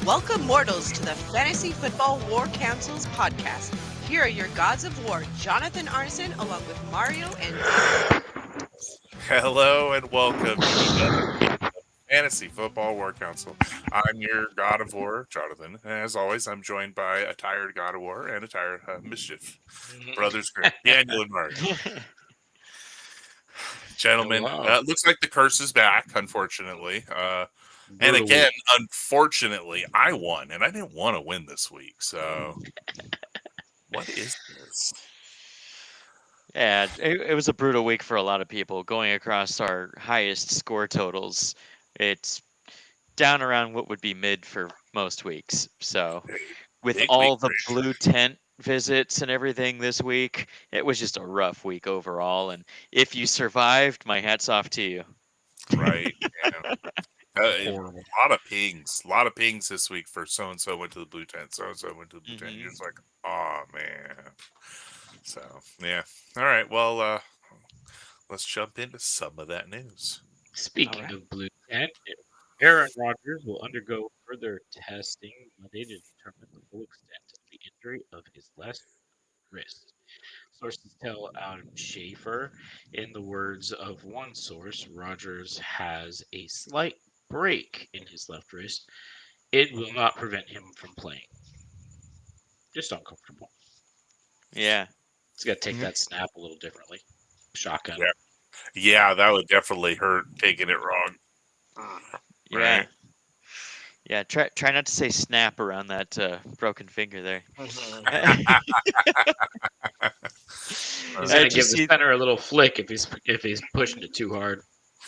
Welcome, mortals, to the Fantasy Football War Council's podcast. Here are your gods of war, Jonathan Arneson, along with Mario and Dave. Hello and welcome to another week of Fantasy Football War Council. I'm your God of War, Jonathan, and as always, I'm joined by a tired God of War and a tired Mischief brothers, Daniel and Mario. Gentlemen, looks like the curse is back, unfortunately. And again, unfortunately, I won, and I didn't want to win this week. So, what is this? Yeah, it was a brutal week for a lot of people. Going across our highest score totals, it's down around what would be mid for most weeks. So, with Big all week the for blue tent visits and everything this week, it was just a rough week overall. And if you survived, my hat's off to you. Right. Yeah. A lot of pings this week for so and so went to the blue tent, so and so went to the blue tent. You're just like, oh man. So yeah. All right. Well, let's jump into some of that news. Speaking of blue tent, Aaron Rodgers will undergo further testing Monday to determine the full extent of the injury of his left wrist. Sources tell Adam Schaefer, in the words of one source, Rodgers has a slight break in his left wrist. It will not prevent him from playing. Just uncomfortable. Yeah. He's got to take that snap a little differently. Shotgun. Yeah, that would definitely hurt taking it wrong. Yeah. Right. Yeah, try not to say snap around that broken finger there. He's gonna give the center a little flick if he's pushing it too hard.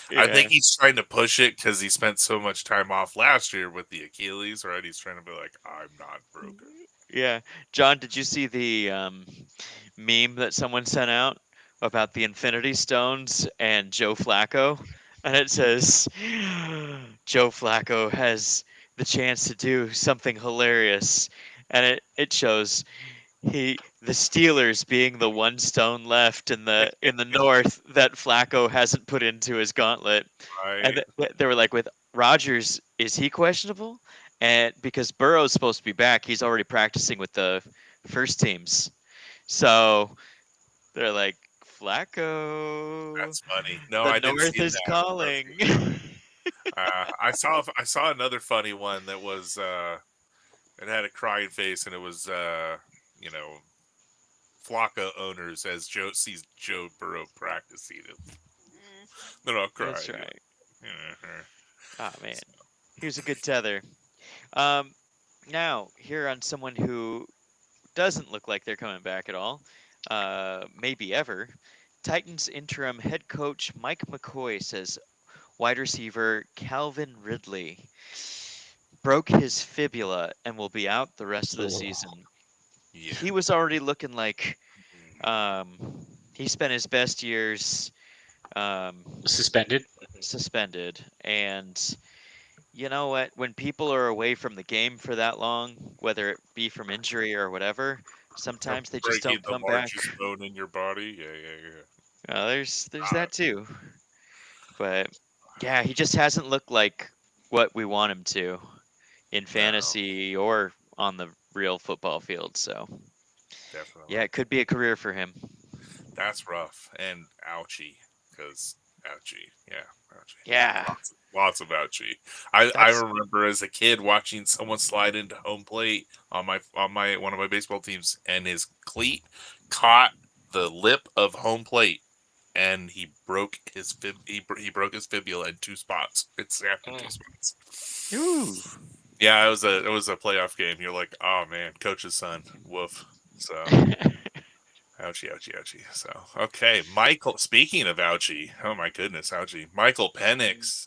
Yeah. I think he's trying to push it because he spent so much time off last year with the Achilles, right? He's trying to be like, I'm not broken. Yeah. John, did you see the meme that someone sent out about the Infinity Stones and Joe Flacco? And it says, Joe Flacco has the chance to do something hilarious. And it shows the Steelers being the one stone left in the north that Flacco hasn't put into his gauntlet. Right. And they were like, with Rodgers, is he questionable? And because Burrow's supposed to be back, he's already practicing with the first teams. So they're like, Flacco. That's funny. No, the I didn't North see is that. calling. I saw another funny one that was it had a crying face, and it was Flacco owners as Joe sees Joe Burrow practicing it. They're all crying. That's right. Oh man, here's a good tether. Now here on someone who doesn't look like they're coming back at all, maybe ever. Titans interim head coach Mike McCoy says wide receiver Calvin Ridley broke his fibula and will be out the rest of the season. Yeah. He was already looking like he spent his best years suspended, and you know what? When people are away from the game for that long, whether it be from injury or whatever, sometimes they just don't come back. Breaking the bone in your body, yeah. Well, there's that too, but yeah, he just hasn't looked like what we want him to in fantasy or on the real football field. So definitely, yeah, it could be a career for him. That's rough and ouchie, because ouchie, ouchie. Yeah. Lots of ouchie. I remember as a kid watching someone slide into home plate on my one of my baseball teams, and his cleat caught the lip of home plate, and he broke his he broke his fibula in two spots. It snapped in two spots. Ooh. Yeah, it was a playoff game. You're like, oh man, coach's son, woof. So. Ouchie. So, okay, Michael, speaking of ouchie, oh my goodness, ouchie. Michael Penix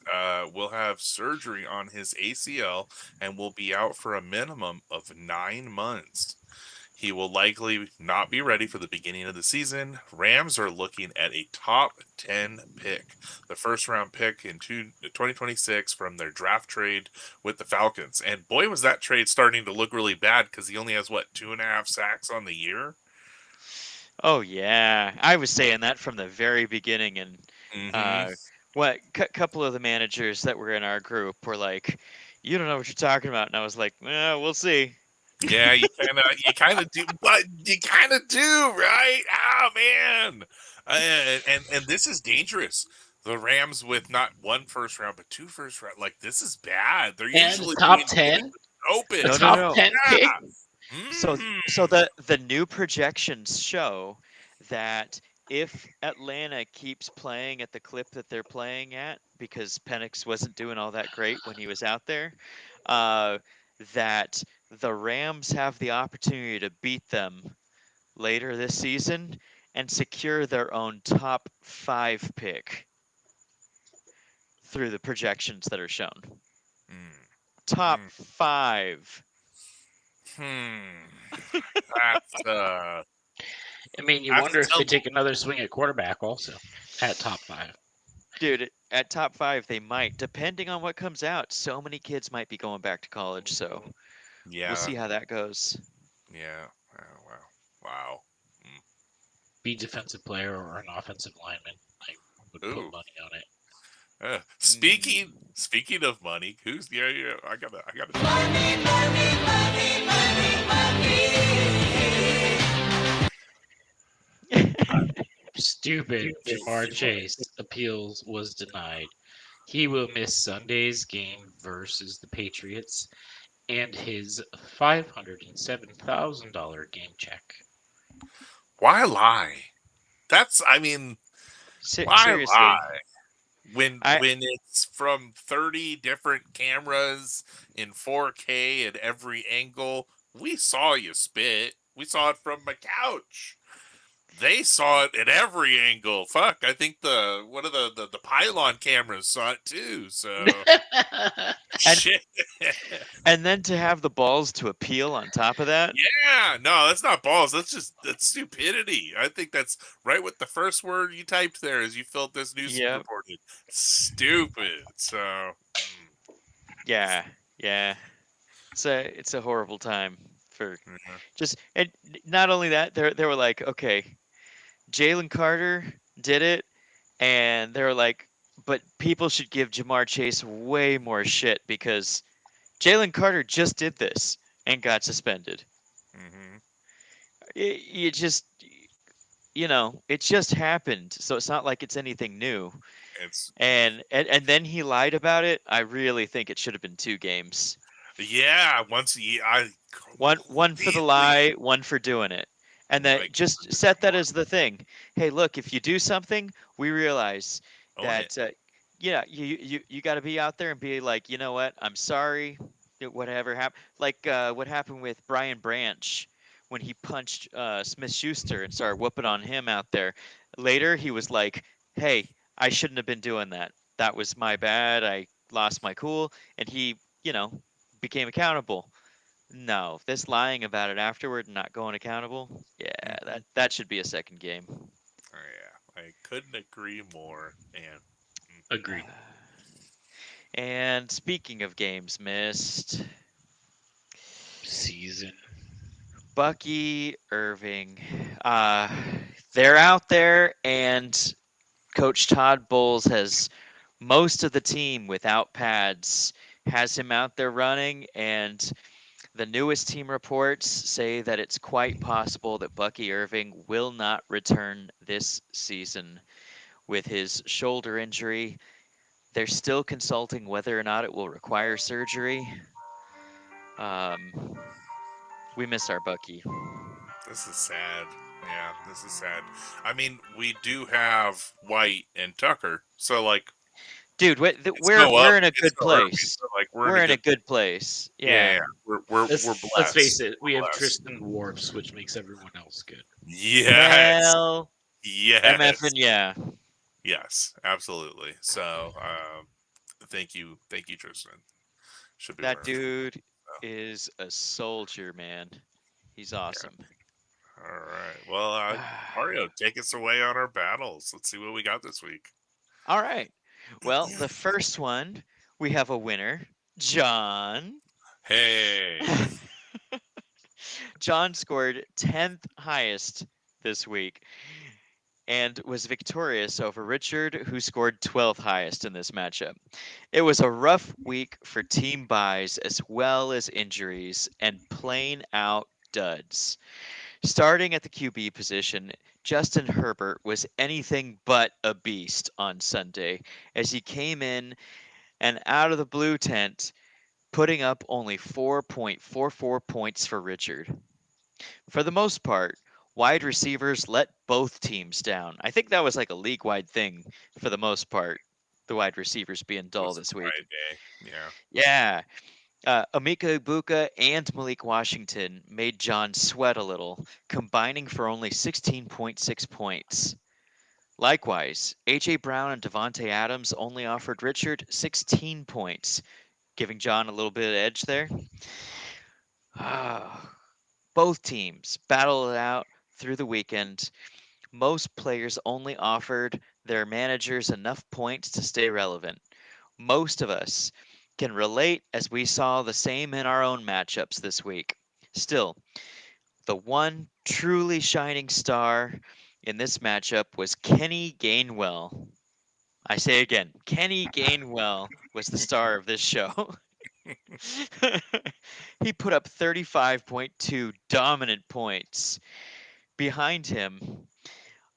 will have surgery on his ACL and will be out for a minimum of 9 months. He will likely not be ready for the beginning of the season. Rams are looking at a top 10 pick, the first round pick in 2026 from their draft trade with the Falcons. And boy, was that trade starting to look really bad because he only has, 2.5 sacks on the year? Oh yeah, I was saying that from the very beginning, and Mm-hmm. uh, couple of the managers that were in our group were like, "You don't know what you're talking about," and I was like, "We'll see." Yeah, you kind of do, but you kind of do, right? Oh man, and this is dangerous. The Rams with not one first round, but two first round. Like this is bad. They're And usually top doing good 10, a open. No, no, top no. 10 pick. Yeah. So Mm. the new projections show that if Atlanta keeps playing at the clip that they're playing at, because Penix wasn't doing all that great when he was out there, uh, that the Rams have the opportunity to beat them later this season and secure their own top 5 pick through the projections that are shown. Mm. Top Mm. 5. Hmm. That's I mean, you that's wonder a if they tell. take another swing at quarterback also at top 5. Dude, at top 5 they might, depending on what comes out. So many kids might be going back to college, so we'll Yeah. see how that goes. Yeah. Oh, wow. Wow. Be defensive player or an offensive lineman. I would put Ooh. money on it. Mhm. Speaking of money, who's yeah. I gotta. Stupid Jamar Chase appeals was denied. He will miss Sunday's game versus the Patriots and his $507,000 game check. Why lie? I mean, why Seriously, lie? When I when it's from 30 different cameras in 4K at every angle, we saw you spit. We saw it from my couch. They saw it at every angle. Fuck, I think one of the pylon cameras saw it too. So and shit. and then to have the balls to appeal on top of that. Yeah, no, that's not balls. That's stupidity. I think that's right with the first word you typed there as you filled this news Yep. reported. Stupid. So, Yeah. Yeah. It's a horrible time for yeah. just, and not only that, they were like, okay, Jalen Carter did it, and they were like, but people should give Jamar Chase way more shit because Jalen Carter just did this and got suspended. Hmm. You just, it just happened, so it's not like it's anything new. It's And then he lied about it. I really think it should have been 2 games. yeah. I One for the completely lie, one for doing it. And then like just set that as the thing. Hey, look, if you do something, we realize own it. that yeah, you got to be out there and be like, you know what? I'm sorry. Whatever happened, like what happened with Brian Branch when he punched Smith Schuster and started whooping on him out there. Later, he was like, "Hey, I shouldn't have been doing that. That was my bad. I lost my cool," and he, became accountable. No, this lying about it afterward and not going accountable, yeah, Hmm. that should be a second game. Oh, yeah, I couldn't agree more. And Agreed. And speaking of games missed, Season. Bucky Irving, uh, they're out there, and Coach Todd Bowles has most of the team without pads, has him out there running, and the newest team reports say that it's quite possible that Bucky Irving will not return this season with his shoulder injury. They're still consulting whether or not it will require surgery. Um, we miss our Bucky. this is sad. Yeah, this is sad. I mean, we do have White and Tucker, so like Dude, it's we're no up, we're in a it's good no Irving. place. So like we're in We're a in a good. good place. Yeah, Yeah. we're Let's blessed. face it. We We're have blessed. Tristan Warps, which makes everyone else good. Yes, Hell, yes, MF and yeah. yes, absolutely. So, thank you, Tristan. Should be That wearing. dude So. is a soldier, man. He's awesome. All right. Well, Mario, take us away on our battles. Let's see what we got this week. All right. Well, the first one, we have a winner, John. Hey. John scored 10th highest this week and was victorious over Richard, who scored 12th highest in this matchup. It was a rough week for team buys as well as injuries and plain out duds. Starting at the QB position, Justin Herbert was anything but a beast on Sunday as he came in and out of the blue tent, putting up only 4.44 points for Richard. For the most part, wide receivers let both teams down. I think that was like a league wide thing for the most part, the wide receivers being It dull was a this week. quiet day. Yeah. Yeah. Amika Ibuka and Malik Washington made John sweat a little, combining for only 16.6 points. Likewise, A.J. Brown and Devontae Adams only offered Richard 16 points, giving John a little bit of edge there. Both teams battled it out through the weekend. Most players only offered their managers enough points to stay relevant. Most of us can relate as we saw the same in our own matchups this week. Still, the one truly shining star in this matchup was Kenny Gainwell. I say again, Kenny Gainwell was the star of this show. He put up 35.2 dominant points. Behind him,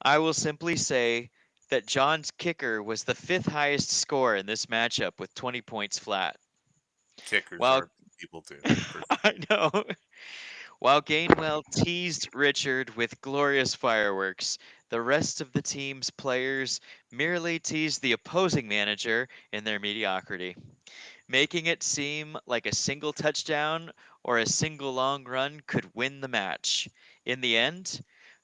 I will simply say that John's kicker was the fifth highest score in this matchup with 20 points flat. Kickers While are people too. I know, while Gainwell teased Richard with glorious fireworks, the rest of the team's players merely teased the opposing manager in their mediocrity, making it seem like a single touchdown or a single long run could win the match. In the end,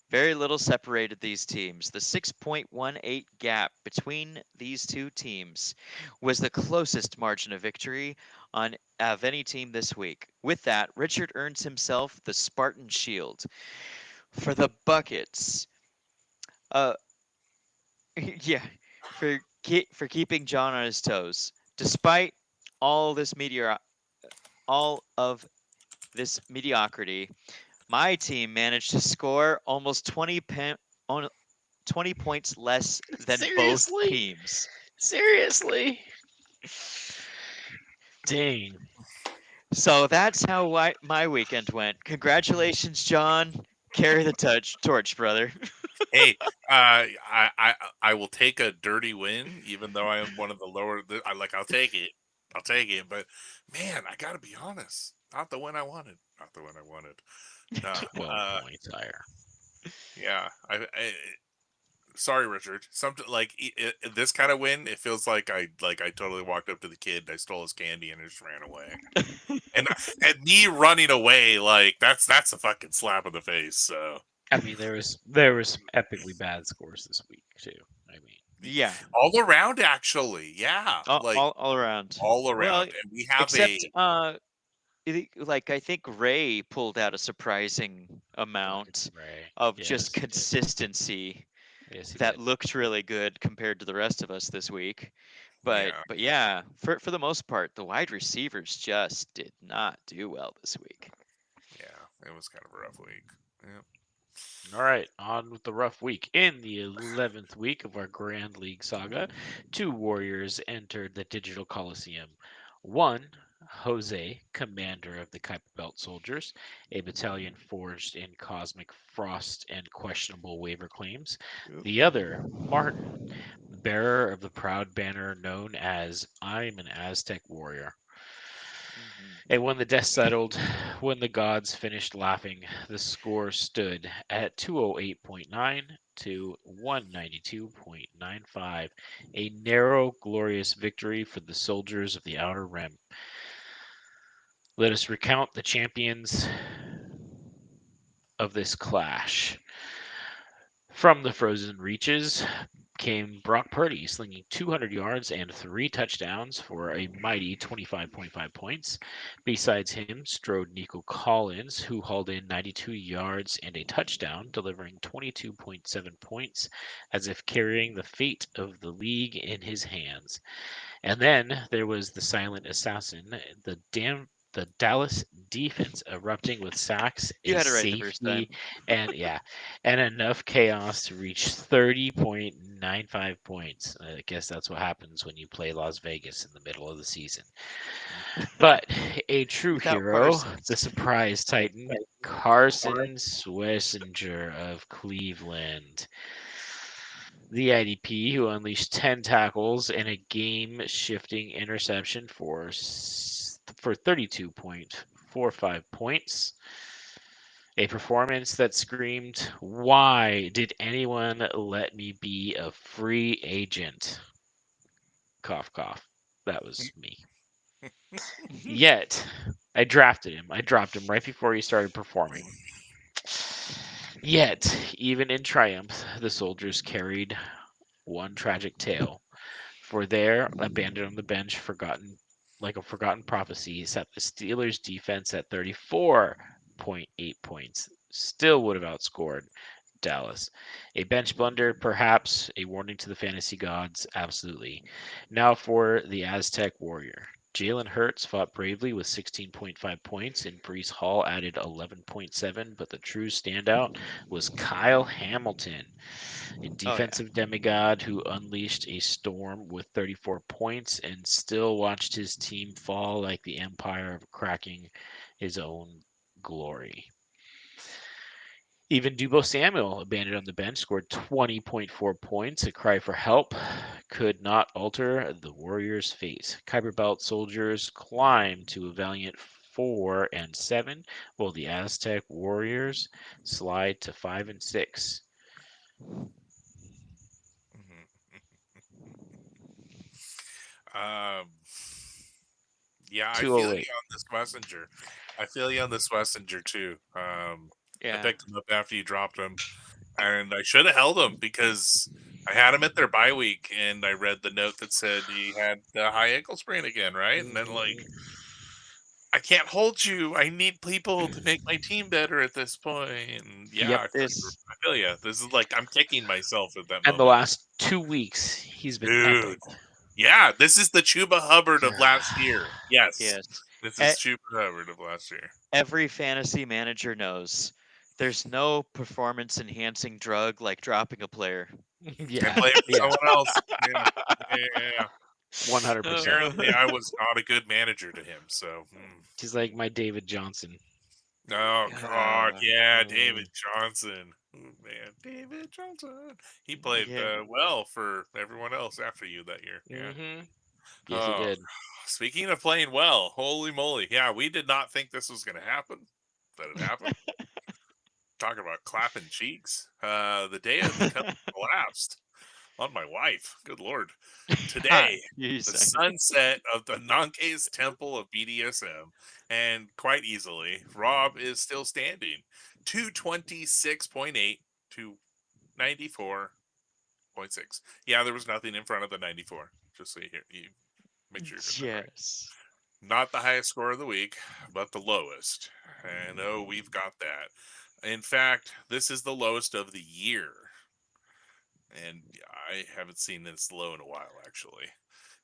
very little separated these teams. The 6.18 gap between these two teams was the closest margin of victory of any team this week. With that, Richard earns himself the Spartan Shield. For the buckets, uh, yeah, for keeping John on his toes, despite all this all of this mediocrity, my team managed to score almost 20 points less than both Seriously? teams. Seriously? Dang. So that's how my weekend went. Congratulations, John. Carry the torch, brother. Hey, I will take a dirty win, even though I am one of the lower. I'll take it. I'll take it. But man, I gotta be honest. Not the win I wanted. Not the win I wanted. No. 12 points higher. Yeah. Sorry, Richard. Something like this kind of win, it feels like I totally walked up to the kid, I stole his candy, and just ran away. and me running away, like that's a fucking slap in the face. So I mean, there was some epically bad scores this week too. I mean, Yeah, all around, actually, yeah, like all around. all Well, around, and we have except like I think Ray pulled out a surprising fucking amount Ray. of Yes, just he did. consistency Yes, he that did. looked really good compared to the rest of us this week. But yeah, but yeah, for the most part, the wide receivers just did not do well this week. yeah, it was kind of a rough week. Yeah. All right, on with the rough week. In the 11th week of our Grand League saga, two warriors entered the Digital Coliseum. One, Jose, commander of the Kuiper Belt Soldiers, a battalion forged in cosmic frost and questionable waiver claims. The other, Martin, bearer of the proud banner known as I'm an Aztec warrior. Mhm. And when the dust settled, when the gods finished laughing, the score stood at 208.9 to 192.95. A narrow, glorious victory for the soldiers of the Outer Rim. Let us recount the champions of this clash. From the frozen reaches, came Brock Purdy, slinging 200 yards and 3 touchdowns for a mighty 25.5 points. Besides him, strode Nico Collins, who hauled in 92 yards and a touchdown, delivering 22.7 points, as if carrying the fate of the league in his hands. And then there was the silent assassin, the Dallas defense erupting with sacks, You a had it right the first time. safety, and and enough chaos to reach 30.95 points. I guess that's what happens when you play Las Vegas in the middle of the season. But a true Without hero, Parsons. the surprise Titan, Carson Schlesinger of Cleveland. The IDP, who unleashed 10 tackles and a game-shifting interception for 32.45 points. A performance that screamed, "Why did anyone let me be a free agent?" Cough, cough. That was me. Yet, I drafted him. I dropped him right before he started performing. Yet, even in triumph, the soldiers carried one tragic tale. For there, abandoned on the bench, forgotten like a forgotten prophecy, set the Steelers' defense at 34.8 points. Still would have outscored Dallas. A bench blunder, perhaps. A warning to the fantasy gods, absolutely. Now for the Aztec Warrior. Jalen Hurts fought bravely with 16.5 points, and Brees Hall added 11.7, but the true standout was Kyle Hamilton, a Oh yeah. defensive demigod who unleashed a storm with 34 points and still watched his team fall like the empire of cracking his own glory. Even Dubo Samuel, abandoned on the bench, scored 20.4 points. A cry for help could not alter the Warriors' fate. Kuiper Belt soldiers climbed to a valiant 4-7, while the Aztec Warriors slide to 5-6. Um, yeah, I feel you 208. on this messenger. I feel you on this messenger too. I Yeah. picked him up after you dropped him, and I should have held him because I had him at their bye week, and I read the note that said he had the high ankle sprain again, right? And then like, I can't hold you. I need people to make my team better at this point. And yeah, Yep. This I feel you. This is like I'm kicking myself at that And the moment, last 2 weeks, he's been epic. dude. Yeah, this is the Chuba Hubbard of last year. Yes, yes. this is E- Chuba Hubbard of last year. Every fantasy manager knows there's no performance enhancing drug like dropping a player. And Yeah, play for yeah, someone else. Yeah, yeah. 100%. Apparently, I was not a good manager to him. So, He's like my David Johnson. oh God, Uh, yeah, David Mm, Johnson. Ooh, man, David Johnson. He played yeah. well for everyone else after you that year. Yeah. mm-hmm. Yes, he Oh, did. speaking of playing well, holy moly! Yeah, we did not think this was going to happen. That it happened. Talk about clapping cheeks. The day of the company collapsed on my wife. Good Lord. Today, You the sang. sunset of the Nanke's temple of BDSM, and quite easily, Rob is still standing. 226.8 to 94.6. Yeah, there was nothing in front of the 94. Just so you make sure you heard that right. Yes. Not the highest score of the week, but the lowest. And oh, we've got that. In fact, this is the lowest of the year. And I haven't seen this low in a while, actually.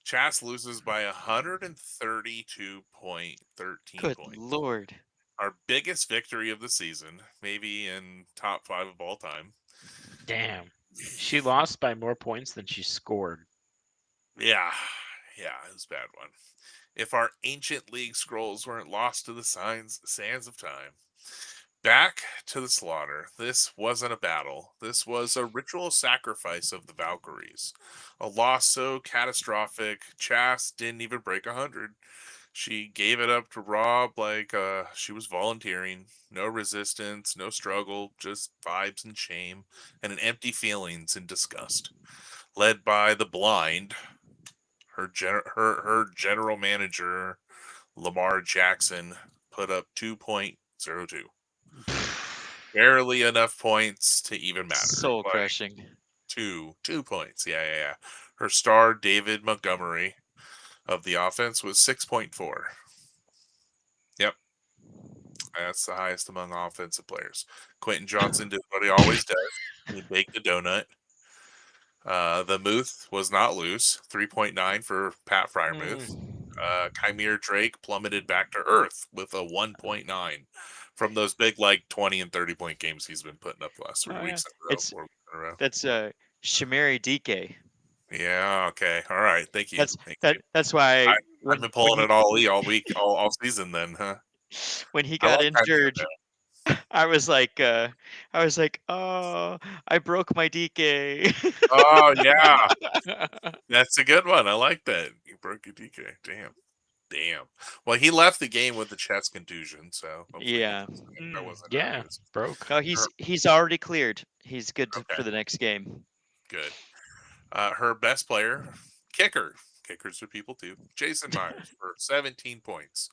Chas loses by 132.13 Good points. lord. Our biggest victory of the season, maybe in top 5 of all time. Damn. She lost by more points than she scored. Yeah, it was a bad one. If our ancient league scrolls weren't lost to the sands of time. Back to the slaughter. This wasn't a battle. This was a ritual sacrifice of the Valkyries. A loss so catastrophic, Chas didn't even break 100. She gave it up to Rob like she was volunteering. No resistance, no struggle, just vibes and shame, and an empty feelings and disgust. Led by the blind, her general manager, Lamar Jackson, put up 2.02. Barely enough points to even matter. Soul Like, crushing. 2 points. Yeah. Her star, David Montgomery, of the offense was 6.4. Yep. That's the highest among offensive players. Quentin Johnson did what he always does. He baked a donut. The Muth was not loose. 3.9 for Pat Fryermuth. Chimere Drake plummeted back to earth with a 1.9 from those big 20 and 30-point games he's been putting up the last 3 weeks in a row, 4 weeks in a row. That's Shamari DK. Yeah. Okay. All right. Thank you. That's why I've been pulling it all week, all season. Then, huh? When he got injured, I was like, oh, I broke my DK. Oh yeah, that's a good one. I like that. You broke your DK. Damn. Well, he left the game with a chest contusion, so yeah, that wasn't broke. No, he's already cleared. He's good for the next game. Good. Her best player, kickers are people too. Jason Myers for 17 points.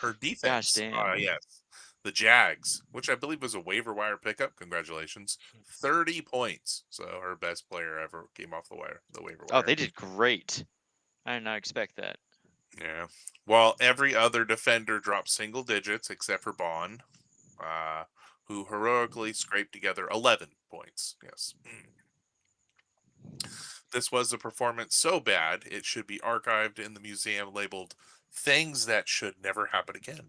Her defense, Gosh damn. yes, the Jags, which I believe was a waiver wire pickup. Congratulations, 30 points. So her best player ever came off the waiver wire. Oh, they did great. I did not expect that. Yeah. While every other defender dropped single digits except for Bond, who heroically scraped together 11 points. Yes. This was a performance so bad it should be archived in the museum labeled "Things That Should Never Happen Again."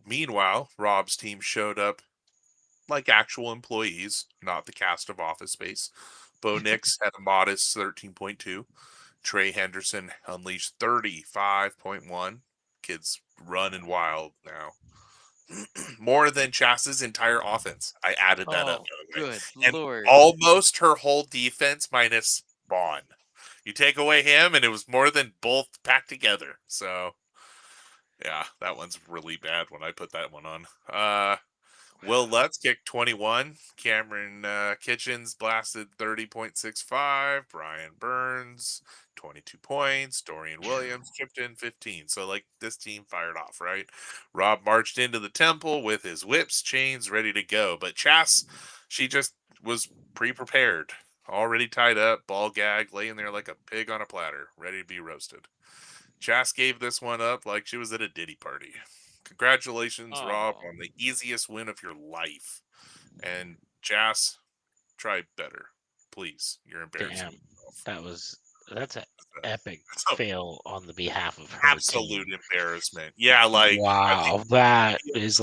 Meanwhile, Rob's team showed up like actual employees, not the cast of Office Space. Bo Nix had a modest 13.2. Trey Henderson unleashed 35.1. Kids running wild now. More than Chas's entire offense. I added that up. Good and Lord. Almost her whole defense minus Bond. You take away him, and it was more than both packed together. So, yeah, that one's really bad when I put that one on. Will Lutz kicked 21. Cameron Kitchens blasted 30.65. Brian Burns, 22 points. Dorian Williams chipped in 15. So, this team fired off, right? Rob marched into the temple with his whips, chains ready to go. But Chas, she just was pre-prepared, already tied up, ball gag, laying there like a pig on a platter, ready to be roasted. Chas gave this one up like she was at a Diddy party. Congratulations, Rob, on the easiest win of your life. And Jas, try better, please. You're embarrassing yourself. That's an epic fail on the behalf of her. Absolute embarrassment. Yeah, wow, that is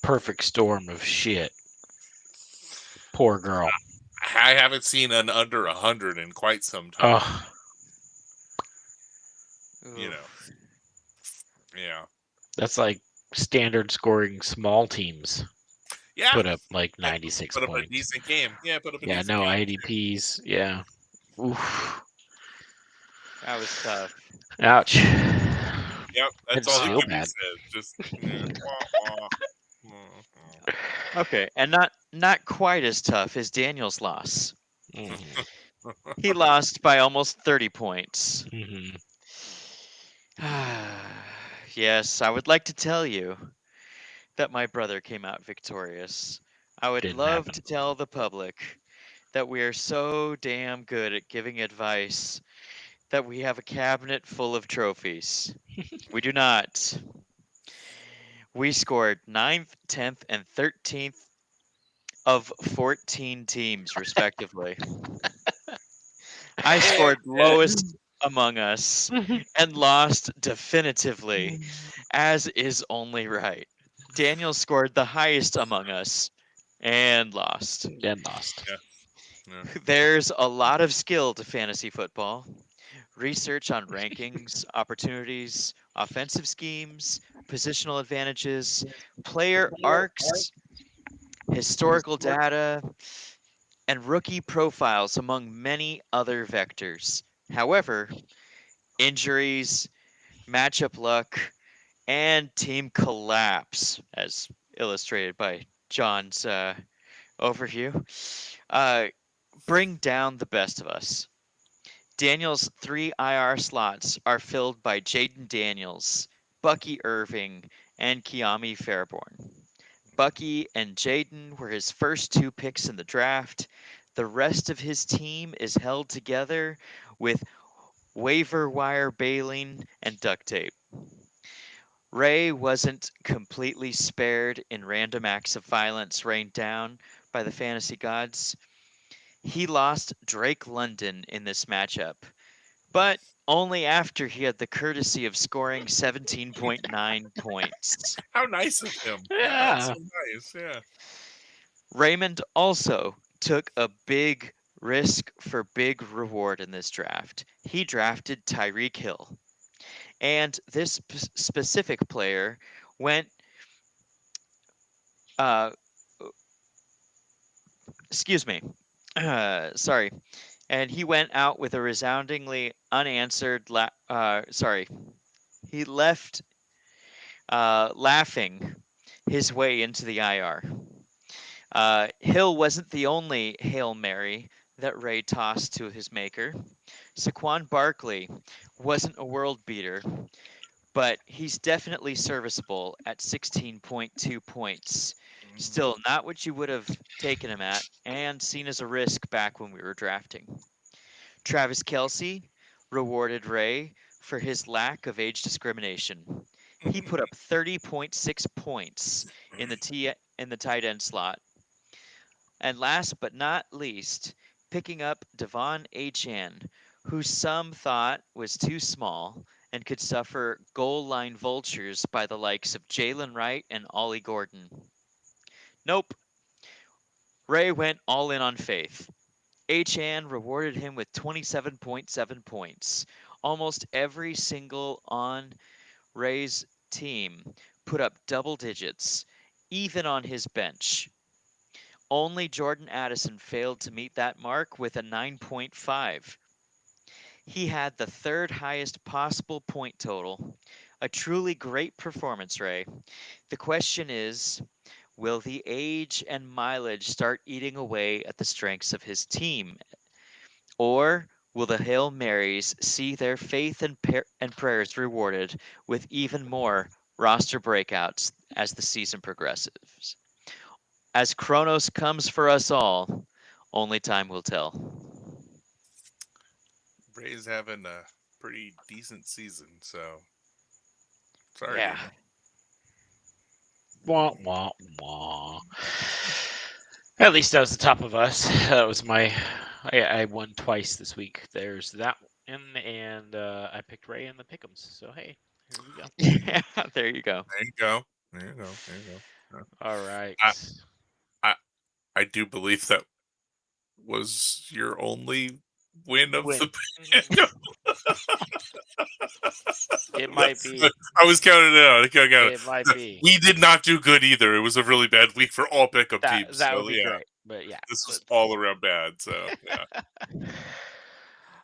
perfect storm of shit. Poor girl. I haven't seen an under 100 in quite some time. Yeah. That's standard scoring small teams. Yeah. Put up 96 points. Put up a decent game. Yeah, put up a decent game. IDPs. Yeah. Oof. That was tough. Ouch. Yep, that's all that can be said. Just Okay, and not quite as tough as Daniel's loss. He lost by almost 30 points. Yes, I would like to tell you that my brother came out victorious. I would love to tell the public that we are so damn good at giving advice that we have a cabinet full of trophies. We do not. We scored 9th, 10th, and 13th of 14 teams, respectively. I scored lowest among us and lost definitively, as is only right. Daniel scored the highest among us and lost. Yeah. There's a lot of skill to fantasy football. Research on rankings, opportunities, offensive schemes, positional advantages, player arcs, historical data, and rookie profiles, among many other vectors. However, injuries, matchup luck, and team collapse, as illustrated by John's overview, bring down the best of us. Daniel's 3 IR slots are filled by Jaden Daniels, Bucky Irving, and Kiami Fairborn. Bucky and Jaden were his first two picks in the draft. The rest of his team is held together with waiver wire bailing and duct tape. Ray wasn't completely spared in random acts of violence rained down by the fantasy gods. He lost Drake London in this matchup, but only after he had the courtesy of scoring 17.9 points. How nice of him. Yeah, it's Yeah. so nice. Yeah. Raymond also took a big risk for big reward in this draft. He drafted Tyreek Hill. And this specific player went, uh, excuse me, sorry. And he went out with a resoundingly unanswered, he left laughing his way into the IR. Hill wasn't the only Hail Mary that Ray tossed to his maker. Saquon Barkley wasn't a world beater, but he's definitely serviceable at 16.2 points. Still not what you would have taken him at, and seen as a risk back when we were drafting. Travis Kelsey rewarded Ray for his lack of age discrimination. He put up 30.6 points in the tight end slot. And last but not least, picking up Devon Achan, who some thought was too small and could suffer goal line vultures by the likes of Jalen Wright and Ollie Gordon. Nope, Ray went all in on faith. Achan rewarded him with 27.7 points. Almost every single on Ray's team put up double digits, even on his bench. Only Jordan Addison failed to meet that mark with a 9.5. He had the third highest possible point total. A truly great performance, Ray. The question is, will the age and mileage start eating away at the strengths of his team? Or will the Hail Marys see their faith and prayers rewarded with even more roster breakouts as the season progresses? As Kronos comes for us all, only time will tell. Ray's having a pretty decent season, so sorry to Yeah. hear. Wah, wah, wah. At least that was the top of us. That was my. I won twice this week. There's that one, and I picked Ray in the pick'ems. So hey, here we go. Yeah, there you go. There you go. There you go. There you go. All right. I, I I do believe that was your only win of Win. the pandemic. It might be. I was counting it out. I counted It might it. be. We did not do good either. It was a really bad week for all pickup teams. That would So be yeah, great. But yeah. this was all around bad. So yeah.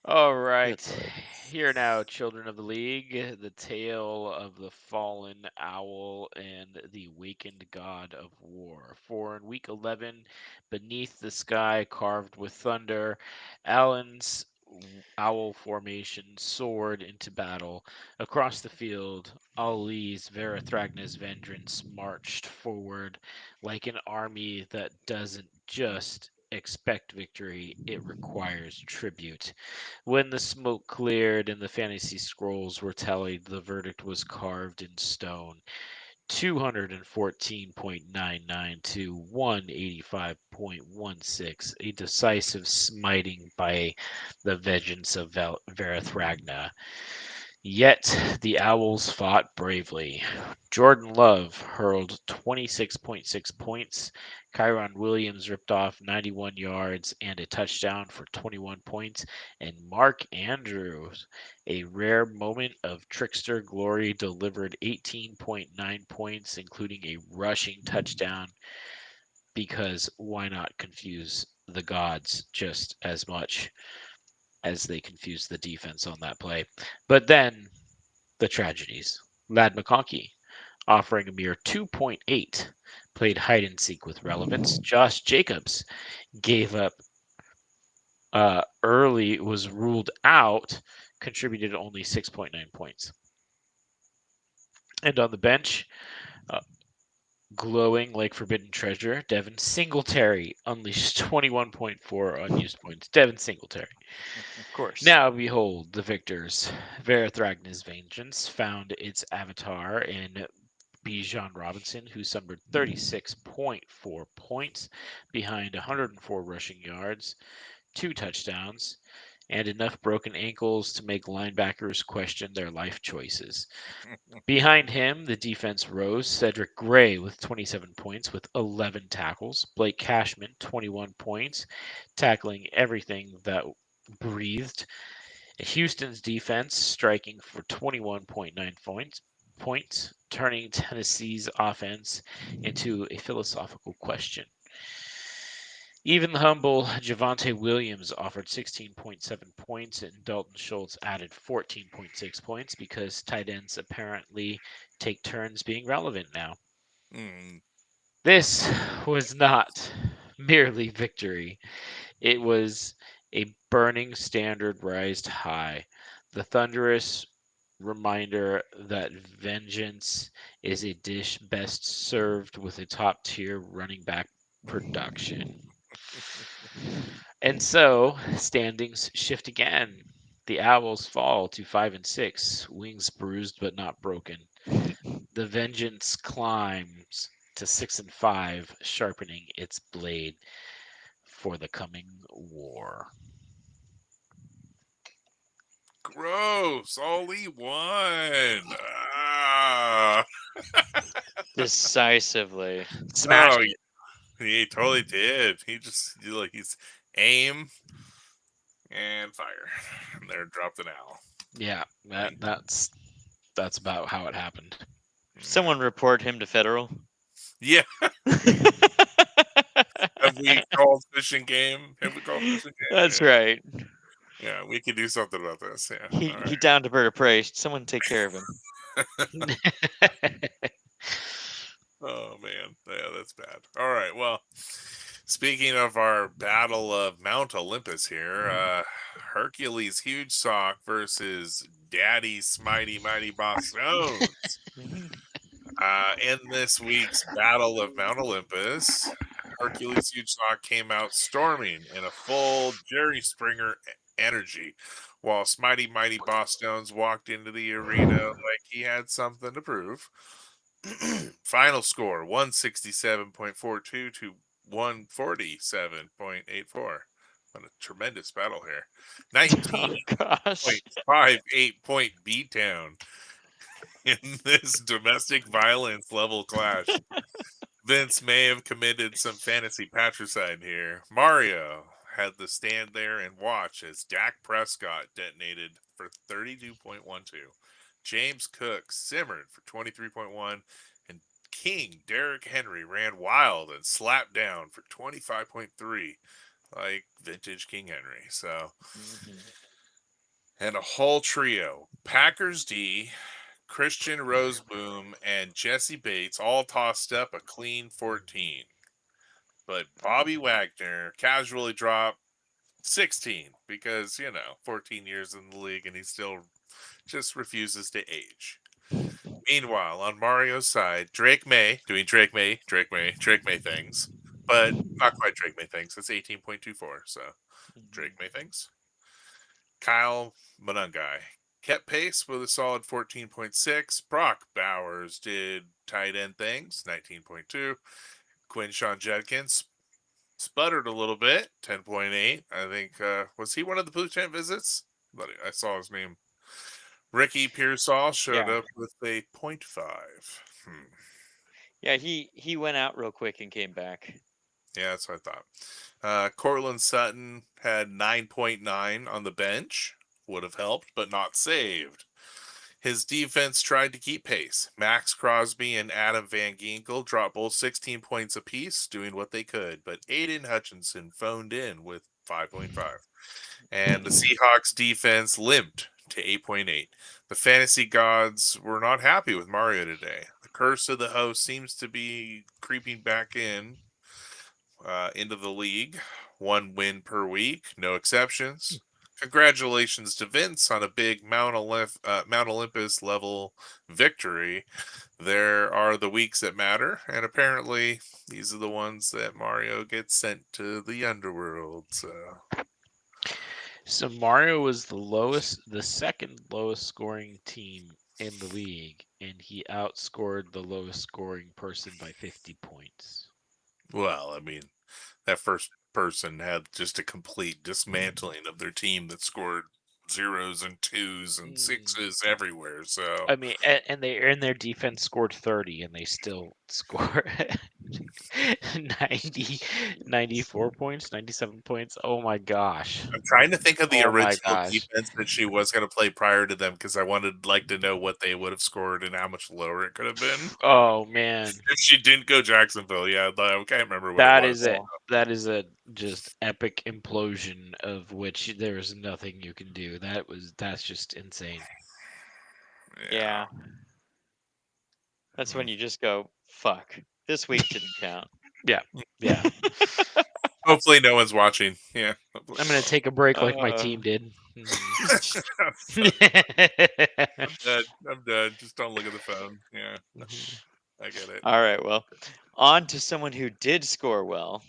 All Good right. Lord. Here now, children of the league, the tale of the fallen owl and the wakened god of war. For in week 11, beneath the sky carved with thunder, Allen's owl formation soared into battle. Across the field, Ali's Varathragna's vengeance marched forward like an army that doesn't just expect victory, it requires tribute. When the smoke cleared and the fantasy scrolls were tallied, the verdict was carved in stone. 214.99 to 185.16, a decisive smiting by the vengeance of Varathragna. Yet the Owls fought bravely. Jordan Love hurled 26.6 points. Kyron Williams ripped off 91 yards and a touchdown for 21 points. And Mark Andrews, a rare moment of trickster glory, delivered 18.9 points, including a rushing touchdown. Because why not confuse the gods just as much as they confused the defense on that play? But then the tragedies. Lad McConkey, offering a mere 2.8, played hide and seek with relevance. Josh Jacobs gave up early, was ruled out, contributed only 6.9 points. And on the bench, uh, Glowing like forbidden treasure, Devin Singletary unleashed 21.4 unused points. Devin Singletary. Of course. Now behold the victors. Varathragna's vengeance found its avatar in Bijan Robinson, who summoned 36.4 points behind 104 rushing yards, 2 touchdowns, and enough broken ankles to make linebackers question their life choices. Behind him, the defense rose. Cedric Gray with 27 points with 11 tackles. Blake Cashman, 21 points, tackling everything that breathed. Houston's defense striking for 21.9 points, turning Tennessee's offense into a philosophical question. Even the humble Javante Williams offered 16.7 points, and Dalton Schultz added 14.6 points because tight ends apparently take turns being relevant now. Mm. This was not merely victory, it was a burning standard rised high, the thunderous reminder that vengeance is a dish best served with a top tier running back production. And so standings shift again. The Owls fall to 5-6, wings bruised but not broken. The vengeance climbs to 6-5, sharpening its blade for the coming war. Gross. Only one. Ah. Decisively. Smash Oh, it. he totally did. He's aim and fire. And there dropped an owl. Yeah, that's about how it happened. Someone report him to federal. Yeah. Have we called fishing game? Have we called fishing game? That's Yeah. right. Yeah, we could do something about this. Yeah. He All he downed a bird of prey. Someone take care of him. Oh man, yeah, that's bad. All right, well, speaking of our battle of Mount Olympus here, Hercules Huge Sock versus Daddy Smitey Mighty Boss Stones. In this week's Battle of Mount Olympus, Hercules Huge Sock came out storming in a full Jerry Springer energy, while Smitey Mighty Boss Stones walked into the arena like he had something to prove. Final score 167.42 to 147.84. What a tremendous battle here. Oh gosh. 19.58 point beatdown in this domestic violence level clash. Vince may have committed some fantasy patricide here. Mario had to stand there and watch as Dak Prescott detonated for 32.12. James Cook simmered for 23.1, and King Derrick Henry ran wild and slapped down for 25.3, like vintage King Henry. So, and a whole trio: Packers D, Christian Roseboom, and Jesse Bates all tossed up a clean 14. But Bobby Wagner casually dropped 16 because, 14 years in the league and he still just refuses to age. Meanwhile, on Mario's side, Drake May doing Drake May things, but not quite Drake May things. It's 18.24, so Drake May things. Kyle Monungai kept pace with a solid 14.6. Brock Bowers did tight end things, 19.2. Quinshawn Judkins sputtered a little bit, 10.8. I think, was he one of the Blue Tent visits? I saw his name. Ricky Pearsall showed Yeah. up with a 0.5. Yeah, he went out real quick and came back. Yeah, that's what I thought. Cortland Sutton had 9.9 on the bench. Would have helped, but not saved. His defense tried to keep pace. Max Crosby and Adam Van Ginkel dropped both 16 points apiece, doing what they could, but Aiden Hutchinson phoned in with 5.5. And the Seahawks defense limped to 8.8. The fantasy gods were not happy with Mario today. The curse of the host seems to be creeping back into the league. One win per week, no exceptions. congratulations to Vince on a big Mount Olympus level victory. There are the weeks that matter, and apparently these are the ones that Mario gets sent to the underworld. So Mario was the second lowest scoring team in the league, and he outscored the lowest scoring person by 50 points. Well, I mean, that first person had just a complete dismantling of their team that scored zeros and twos and sixes everywhere. So I mean, and their defense scored 30, and they still score 90, 94 points, 97 points. Oh my gosh! I'm trying to think of the Oh my original gosh! defense that she was going to play prior to them because I wanted to know what they would have scored and how much lower it could have been Oh man, if she didn't go Jacksonville. Yeah, I can't remember what it that was. is it. That is a just epic implosion of which there is nothing you can do. That's just insane. Yeah. That's when you just go, fuck. This week didn't count. Yeah, yeah. Hopefully, no one's watching. Yeah. I'm gonna take a break like my Uh, team did. I'm done. I'm done. Just don't look at the phone. Yeah, I get it. All right, well, on to someone who did score well.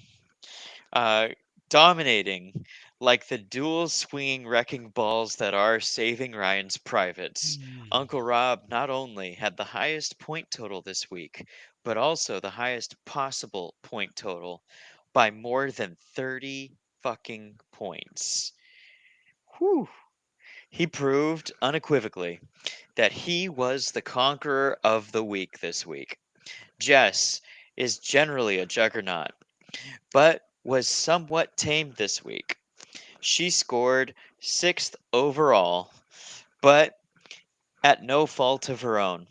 Dominating like the dual swinging wrecking balls that are Saving Ryan's privates. Uncle Rob not only had the highest point total this week, but also the highest possible point total by more than 30 fucking points. Whew. He proved unequivocally that he was the conqueror of the week this week. Jess is generally a juggernaut, but was somewhat tamed this week. She scored 6th overall, but at no fault of her own.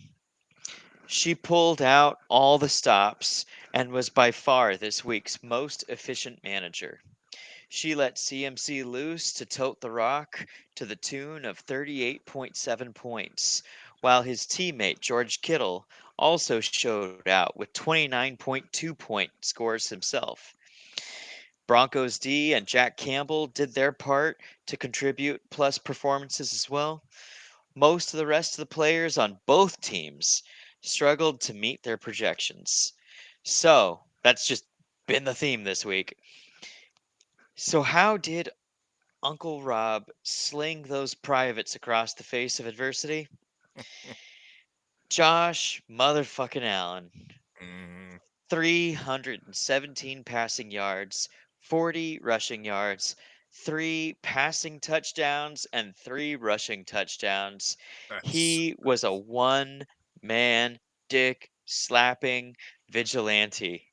She pulled out all the stops and was by far this week's most efficient manager. She let CMC loose to tote the rock to the tune of 38.7 points, while his teammate George Kittle also showed out with 29.2 point scores himself. Broncos D and Jack Campbell did their part to contribute plus performances as well. Most of the rest of the players on both teams struggled to meet their projections. So that's just been the theme this week. So, how did Uncle Rob sling those privates across the face of adversity? Josh motherfucking Allen. Mm, 317 passing yards, 40 rushing yards, 3 passing touchdowns, and 3 rushing touchdowns. that's He was a one man dick slapping vigilante.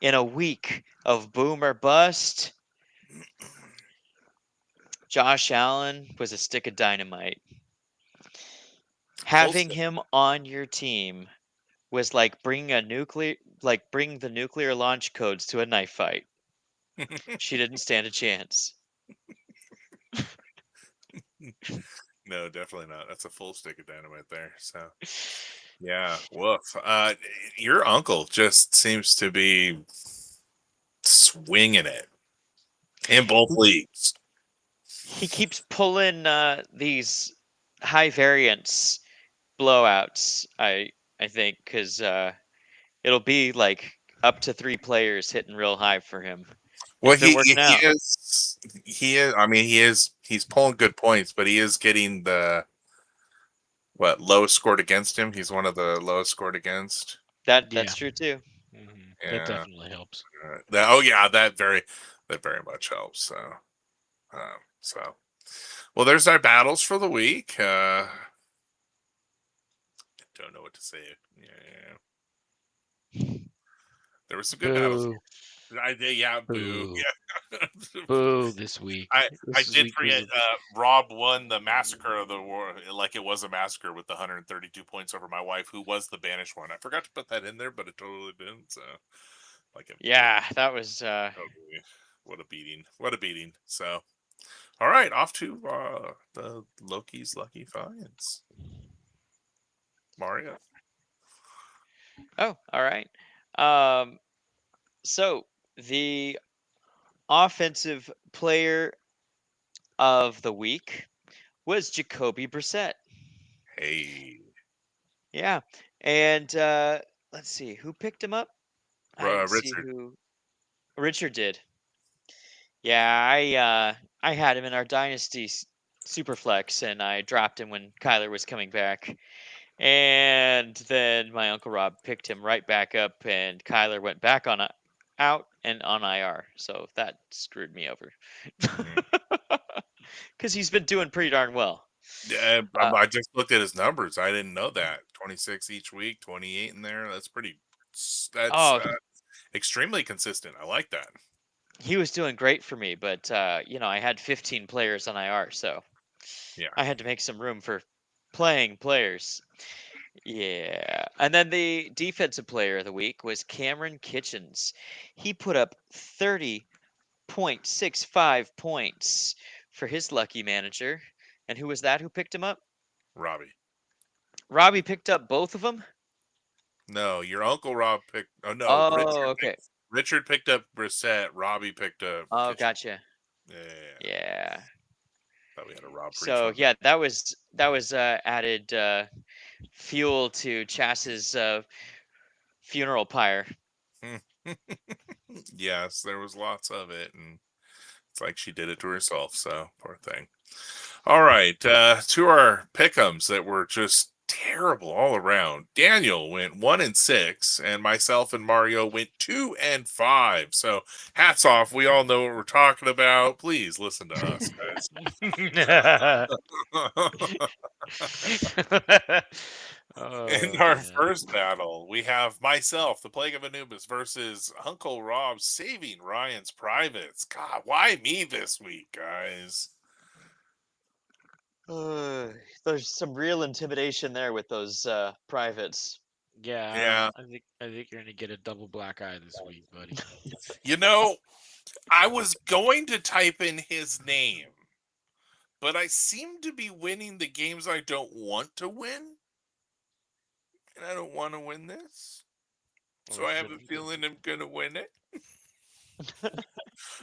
In a week of boom or bust, Josh Allen was a stick of dynamite. full Having him on your team was like bringing the nuclear launch codes to a knife fight. She didn't stand a chance. No, definitely not. That's a full stick of dynamite there. So yeah, woof. Your uncle just seems to be swinging it in both leagues. He keeps pulling these high variance blowouts. I think because it'll be like up to 3 players hitting real high for him. Well, It's been working he out. is. I mean, he's pulling good points, but he is getting the lowest scored against him. He's one of the lowest scored against. That's Yeah, true too. that Yeah. definitely helps. Oh yeah, that very much helps. So well, there's our battles for the week. Don't know what to say. Yeah, there were some good battles. Boo, Yeah, boo. boo, Yeah. boo! This week, I this did week forget. was Rob won the massacre of the war, like it was a massacre with the 132 points over my wife, who was the banished one. I forgot to put that in there, but it totally didn't. So, like, Yeah, that was. totally, what a beating! What a beating! So, all right, off to the Loki's Lucky Finds. Mario. Oh, all right. Um, so the offensive player of the week was Jacoby Brissett. Hey, Yeah, and let's see who picked him up. I didn't see Richard. who. Richard did. Yeah, I had him in our dynasty superflex, and I dropped him when Kyler was coming back. And then my uncle Rob picked him right back up, and Kyler went back on out and on IR. So that screwed me over because he's been doing pretty darn well. Yeah, Uh, I just looked at his numbers. I didn't know that. 26 each week, 28 in there. That's oh, extremely consistent. I like that. he was doing great for me, but I had 15 players on IR, so Yeah. I had to make some room for playing players. Yeah. And then the defensive player of the week was Cameron Kitchens. He put up 30.65 points for his lucky manager. And who was that who picked him up? Robbie. Robbie picked up both of them? No, your uncle Rob picked. Oh no, Oh, okay. Richard picked up Brissett. Robbie picked up. Oh, Kitchen. gotcha. Yeah. Yeah. Thought we had a Rob for each So one. yeah, that was added fuel to Chas's funeral pyre. Yes, there was lots of it, and it's like she did it to herself. So poor thing. All right, to our pick'ems that were just terrible all around. Daniel went 1-6, and myself and Mario went 2-5. So hats off. We all know what we're talking about. Please listen to us, guys. In our first battle, we have myself, the Plague of Anubis, versus Uncle Rob saving Ryan's privates. God, why me this week, guys? There's some real intimidation there with those privates. Yeah. I think you're gonna get a double black eye this week, buddy. You know, I was going to type in his name, but I seem to be winning the games I don't want to win. And I don't want to win this. So I have a feeling I'm going to win it.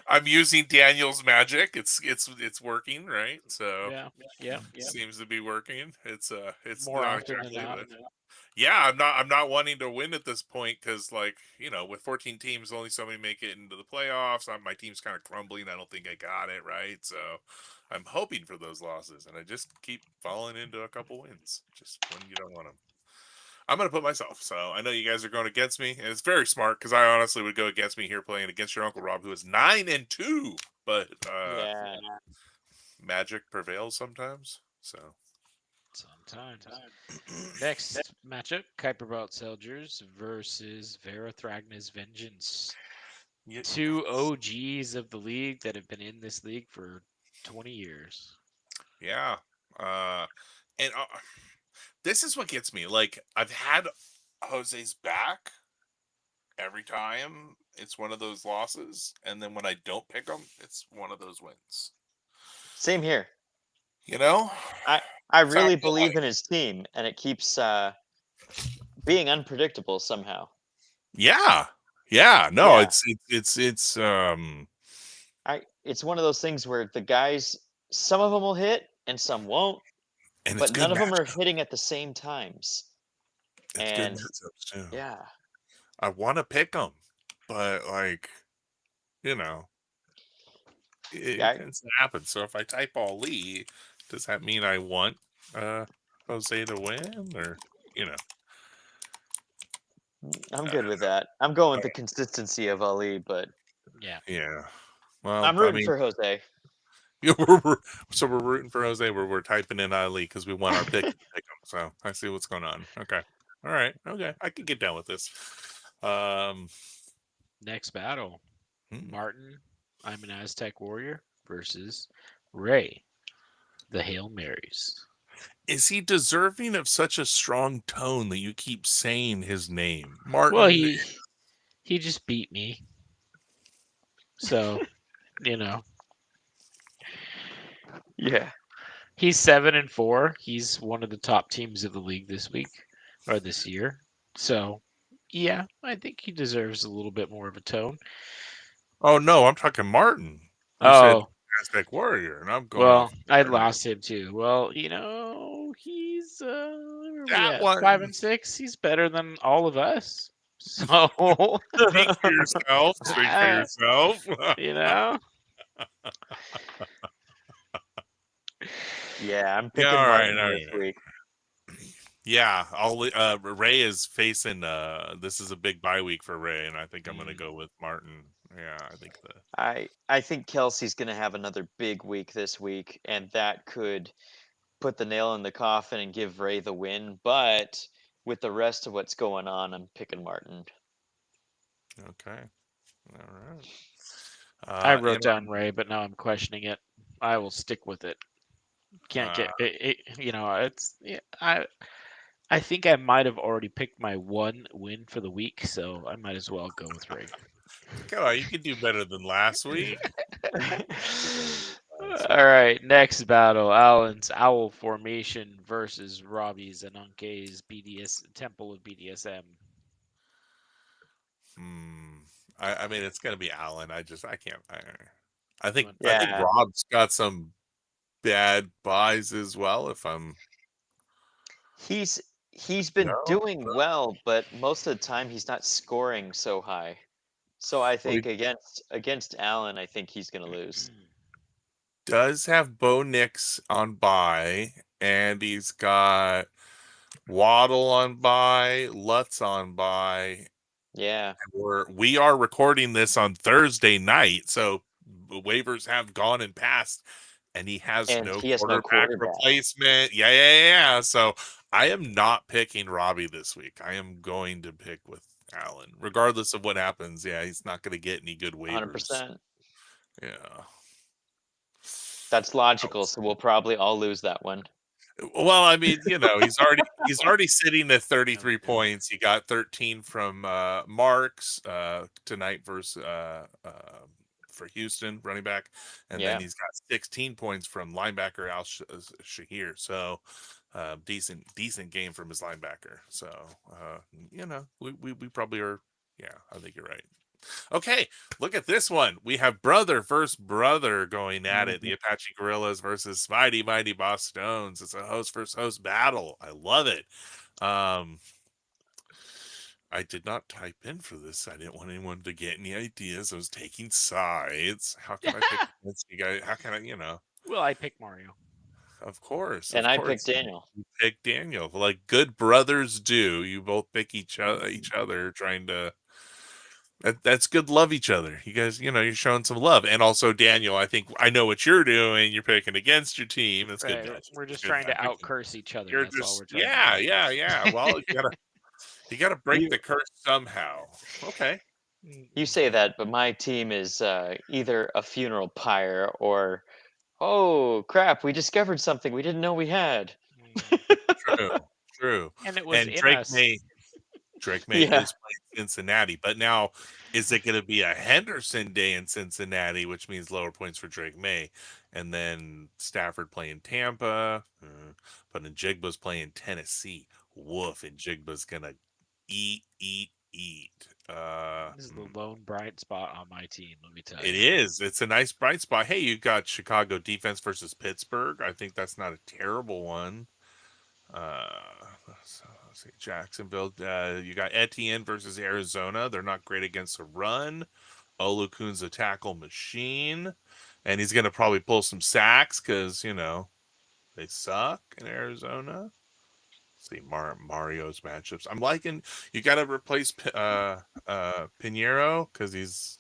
I'm using Daniel's magic. It's working, right? So yeah. seems to be working. It's More not often than exactly, not. but yeah, I'm not wanting to win at this point because, like, with 14 teams, only so many make it into the playoffs. My team's kind of crumbling. I don't think I got it right, so I'm hoping for those losses, and I just keep falling into a couple wins just when you don't want them. I'm going to put myself. So I know you guys are going against me, and it's very smart because I honestly would go against me here playing against your Uncle Rob, who is 9-2. But Yeah. magic prevails sometimes. So Sometimes. Next matchup, Kuiper Soldiers versus Verathragna's Vengeance. Two OGs of the league that have been in this league for 20 years. Yeah. And this is what gets me. Like, I've had Jose's back every time. It's one of those losses. And then when I don't pick him, it's one of those wins. Same here. You know? I really believe in his team, and it keeps being unpredictable somehow. Yeah. No, Yeah. it's it's one of those things where the guys, some of them will hit and some won't, and but none of them are hitting at the same times. It's and good matchups too. yeah, I want to pick them, but it tends to happen. So if I type Ali, does that mean I want Jose to win, or I'm good with that. I'm going with the consistency of Ali, but yeah. Well, I'm rooting for Jose. So we're rooting for Jose. We're typing in Ali because we want our pick to pick him. So I see what's going on. Okay, all right, okay, I can get down with this. Next battle, Martin, I'm an Aztec warrior versus Ray, the Hail Marys. Is he deserving of such a strong tone that you keep saying his name, Martin? Well, he just beat me, so Yeah, he's 7-4. He's one of the top teams of the league this week or this year. So yeah, I think he deserves a little bit more of a tone. Oh no, I'm talking Martin. You Oh, Mystic Warrior, and I'm going Well, with I Martin. lost him too. Well, he's where are we That at? one. 5-6. He's better than all of us. So Speak for yourself. Speak for yourself. you know. Yeah, I'm Yeah, picking all right, Martin all this right. week. Yeah, Ray is facing this is a big bye week for Ray, and I think I'm gonna go with Martin. Yeah, I think I think Kelsey's going to have another big week this week, and that could put the nail in the coffin and give Ray the win. But with the rest of what's going on, I'm picking Martin. okay. All right. I wrote And down Ray, but now I'm questioning it. I will stick with it. Can't get it. It's I think I might have already picked my one win for the week, so I might as well go with Ray. come on, you can do better than last week. All right, next battle: Alan's Owl Formation versus Robbie's Ananke's BDS Temple of BDSM. I mean, it's gonna be Allen. I can't. I think Yeah. Rob's got some bad buys as well. If I'm He's been no, doing well, but most of the time he's not scoring so high. So I well, he think against Allen, I think he's going to lose. does have Bo Nix on bye, and he's got Waddle on bye, Lutz on bye. Yeah. We are recording this on Thursday night, so waivers have gone and passed, and he has And no he has no quarterback quarterback. replacement. Yeah. So I am not picking Robbie this week. I am going to pick with Allen, regardless of what happens. Yeah, he's not going to get any good waivers. 100%. Yeah. That's logical, so we'll probably all lose that one. Well, I mean, he's already sitting at 33 points. He got 13 from Marks tonight versus for Houston running back, and then he's got 16 points from linebacker Al Shahir. So decent game from his linebacker. So we probably are. Yeah, I think you're right. Okay, look at this one. We have brother versus brother going at it. The Apache Gorillas versus Mighty Mighty Boss Stones. It's a host versus host battle. I love it. I did not type in for this. I didn't want anyone to get any ideas. I was taking sides. How can I pick against you guys? How can I? Well, I picked Mario. Of course. And I picked Daniel. You pick Daniel. Like good brothers do. You both pick each other trying to that's good. Love each other. You guys, you're showing some love. And also, Daniel, I think I know what you're doing. You're picking against your team. That's good. We're just trying to out curse each other. You're That's just all we're trying to do. yeah. Well, you gotta break the curse somehow. Okay. You say that, but my team is either a funeral pyre or, oh crap, we discovered something we didn't know we had. True. And it was Drake May is playing Cincinnati, but now is it going to be a Henderson day in Cincinnati, which means lower points for Drake May, and then Stafford playing Tampa, but Njigba's playing Tennessee. Woof, and Njigba's gonna eat. This is the lone bright spot on my team. Let me tell you, it is. It's a nice bright spot. Hey, you got Chicago defense versus Pittsburgh. I think that's not a terrible one. Let's see, Jacksonville. You got Etienne versus Arizona. They're not great against the run. Olukun's a tackle machine, and he's gonna probably pull some sacks because they suck in Arizona. Let's see Mario's matchups. I'm liking. You got to replace Pinheiro because he's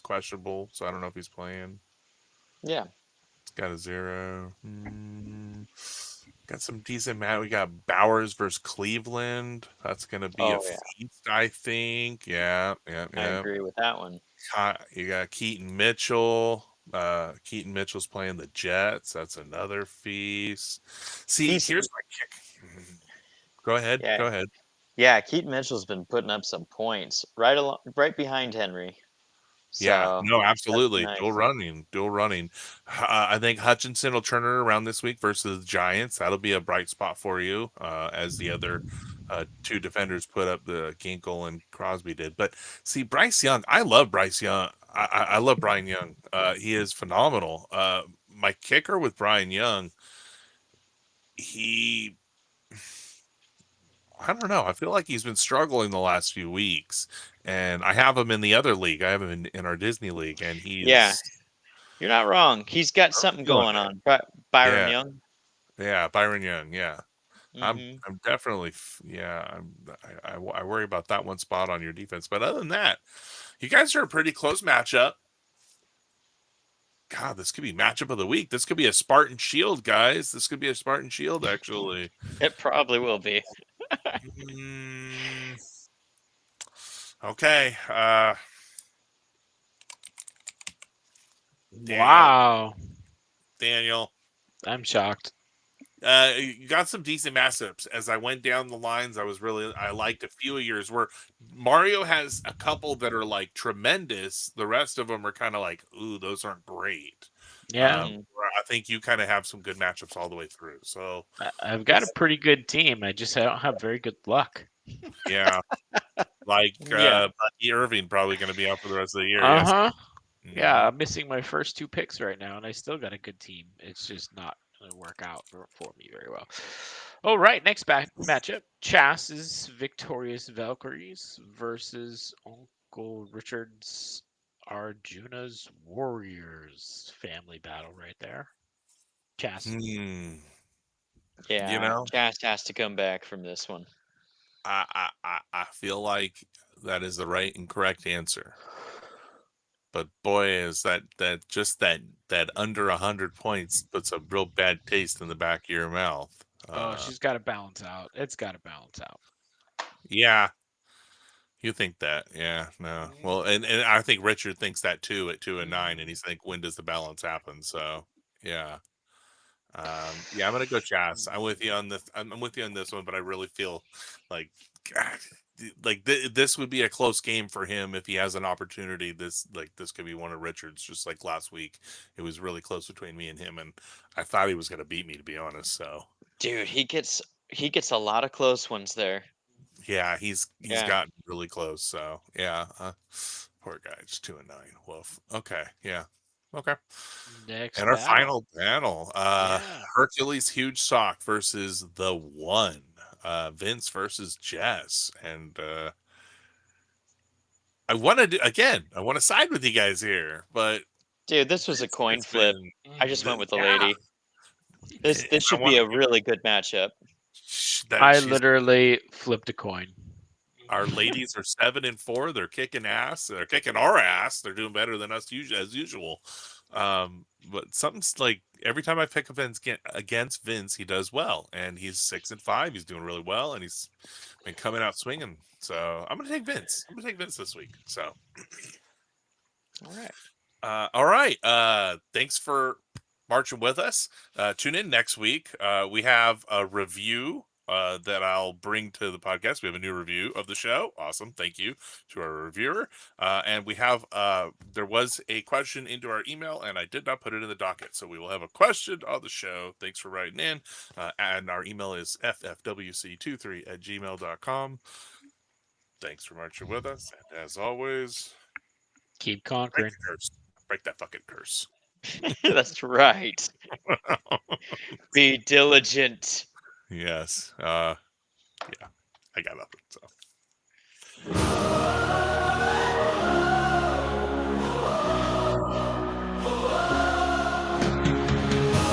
questionable, so I don't know if he's playing. Yeah, it's got a 0. Got some decent match. We got Bowers versus Cleveland. That's gonna be a feast, I think. Yeah. I agree with that one. You got Keaton Mitchell. Keaton Mitchell's playing the Jets. That's another feast. See, here's my kick. Go ahead. Yeah. Go ahead. Yeah, Keaton Mitchell's been putting up some points right behind Henry. Yeah, So, no, absolutely. nice. Dual running. I think Hutchinson will turn it around this week versus the Giants. That'll be a bright spot for you as the other two defenders put up the Ginkle and Crosby did. But see, Bryce Young, I love Bryce Young. I love Brian Young. He is phenomenal. My kicker with Brian Young, I don't know. I feel like he's been struggling the last few weeks, and I have him in the other league. I have him in our Disney league, and Yeah, you're not wrong. He's got something going on. Byron Young. Yeah, Byron Young. Yeah. Mm-hmm. I'm definitely I worry about that one spot on your defense, but other than that, you guys are a pretty close matchup. God, this could be matchup of the week. This could be a Spartan Shield, guys. This could be a Spartan Shield, actually. It probably will be. Okay. Wow. Daniel. I'm shocked. You got some decent matchups. As I went down the lines, I liked a few of yours where Mario has a couple that are like tremendous. The rest of them are kind of like, ooh, those aren't great. Yeah. I think you kind of have some good matchups all the way through. So I've got a pretty good team. I don't have very good luck. Yeah. Like Bucky Irving probably going to be out for the rest of the year. Uh-huh. Yes. Yeah, I'm missing my first two picks right now, and I still got a good team. It's just not going to work out for me very well. All right, next matchup. Chas's Victorious Valkyries versus Uncle Richard's Arjuna's Warriors. Family battle right there. Chas. Yeah, Chas has to come back from this one. I feel like that is the right and correct answer. But boy, is that under 100 points puts a real bad taste in the back of your mouth. She's got to balance out. It's got to balance out. Yeah. You think that. Yeah, no. Well, and I think Richard thinks that too at 2-9, and he's like, when does the balance happen? So, yeah. I'm gonna go Chas. I'm with you on this. I'm with you on this one, but I really feel like, God, this would be a close game for him if he has an opportunity. This could be one of Richard's. Just like last week, it was really close between me and him, and I thought he was gonna beat me, to be honest. So, dude, he gets a lot of close ones there. Yeah, he's gotten really close. So yeah, poor guy, just 2-9. Woof. Okay, yeah. Okay. Next and our final battle, Hercules Huge Sock versus the One, Vince versus Jess, and I want to side with you guys here, but dude, this was a coin flip. I just went with the lady. This should be a really good matchup. I literally flipped a coin. Our ladies are 7-4. They're kicking ass. They're kicking our ass. They're doing better than us as usual. But something's like every time I pick against Vince, he does well, and he's 6-5. He's doing really well, and he's been coming out swinging. So I'm gonna take Vince. I'm gonna take Vince this week. So, all right. Thanks for marching with us. Tune in next week. We have a review that I'll bring to the podcast. We have a new review of the show. Awesome. Thank you to our reviewer. And we have, there was a question into our email, and I did not put it in the docket. So we will have a question on the show. Thanks for writing in. And our email is ffwc23@gmail.com. Thanks for marching with us. And as always, keep conquering. Break that fucking curse. That's right. Be diligent. Yes. I got nothing. So.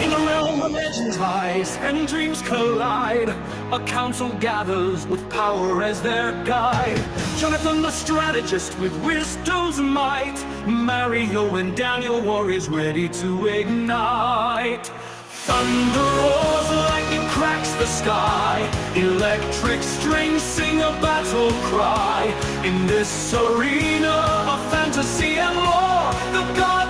In the realm of legends lies and dreams collide. A council gathers with power as their guide. Jonathan the strategist with wisdom's might. Mario and Daniel warriors ready to ignite. Thunder roars, lightning cracks the sky. Electric strings sing a battle cry. In this arena of fantasy and lore, the gods